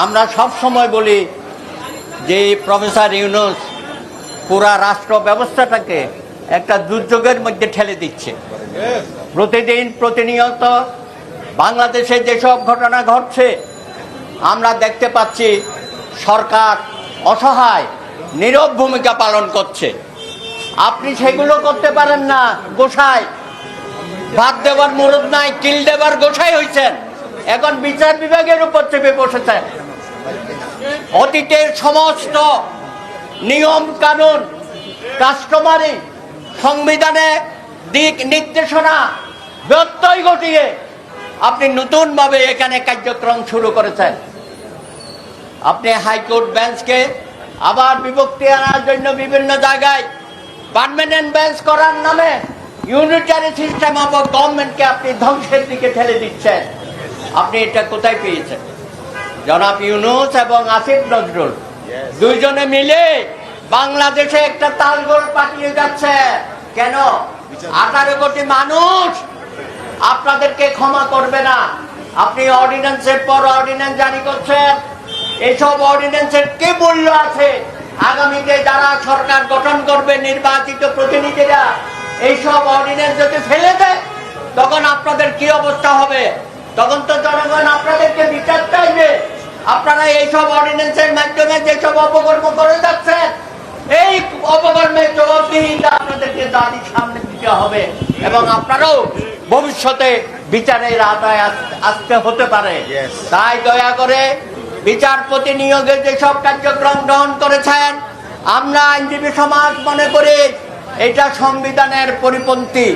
আমরা সব সময় বলি যে প্রফেসর ইউনূস পুরা রাষ্ট্র ব্যবস্থাটাকে একটা দুর্যোগের মধ্যে ঠেলে দিচ্ছে। প্রতিদিন প্রতিনিয়ত বাংলাদেশে যেসব ঘটনা ঘটছে আমরা দেখতে পাচ্ছি সরকার অসহায় নীরব ভূমিকা পালন করছে। আপনি সেগুলো করতে পারেন না। গোসাই ভাত দেবার মুরুদ নাই, কিল দেবার গোসাই হয়েছেন, এখন বিচার বিভাগের উপর চেপে বসেছেন। অতীতের সমস্ত নিয়ম কানুন, কাস্টমারি, সংবিধানে দিক নির্দেশনা ব্যত্যয় ঘটিয়ে আপনি নতুনভাবে এখানে কার্যক্রম শুরু করেছেন। আপনি হাইকোর্ট বেঞ্চকে আবার বিভক্তি আনার জন্য বিভিন্ন জায়গায় পার্মানেন্ট বেঞ্চ করার নামে ইউনিটারি সিস্টেম অফ গভর্নমেন্টকে আপনি ধ্বংসের দিকে ঠেলে দিচ্ছেন। আপনি এটা কোথায় পেয়েছেন? জনাব ইউনূস এবং আসিফ নজরুল দুইজনে মিলে বাংলাদেশে একটা তালগোল পাঠিয়ে যাচ্ছে। কেন? 18 কোটি মানুষ আপনাদেরকে ক্ষমা করবে না। আপনি অর্ডিন্যান্সের পর অর্ডিন্যান্স জারি করছেন। এইসব অর্ডিন্যান্সের কি মূল্য আছে? আগামীতে যারা সরকার গঠন করবে, নির্বাচিত প্রতিনিধিরা এইসব অর্ডিন্যান্স যদি ফেলে দেয় তখন আপনাদের কি অবস্থা হবে? তখন তো জনগণ আপনাদেরকে বিচার চাইবে। আপনারা এইসব অর্ডিন্যান্সের মাধ্যমে যেসব অপকর্ম করে যাচ্ছেন, এই অপকর্মের জবাবদিহিতা আপনাদেরকে দাঁড়িয়ে সামনে দিতে হবে এবং আপনারাও ভবিষ্যতে বিচারের আওতায় আসতে হতে পারে। তাই দয়া করে বিচারপতি নিয়োগের যেসব কার্যক্রম গ্রহণ করেছেন, আমরা আইনজীবী সমাজ মনে করি এটা সংবিধানের পরিপন্থী।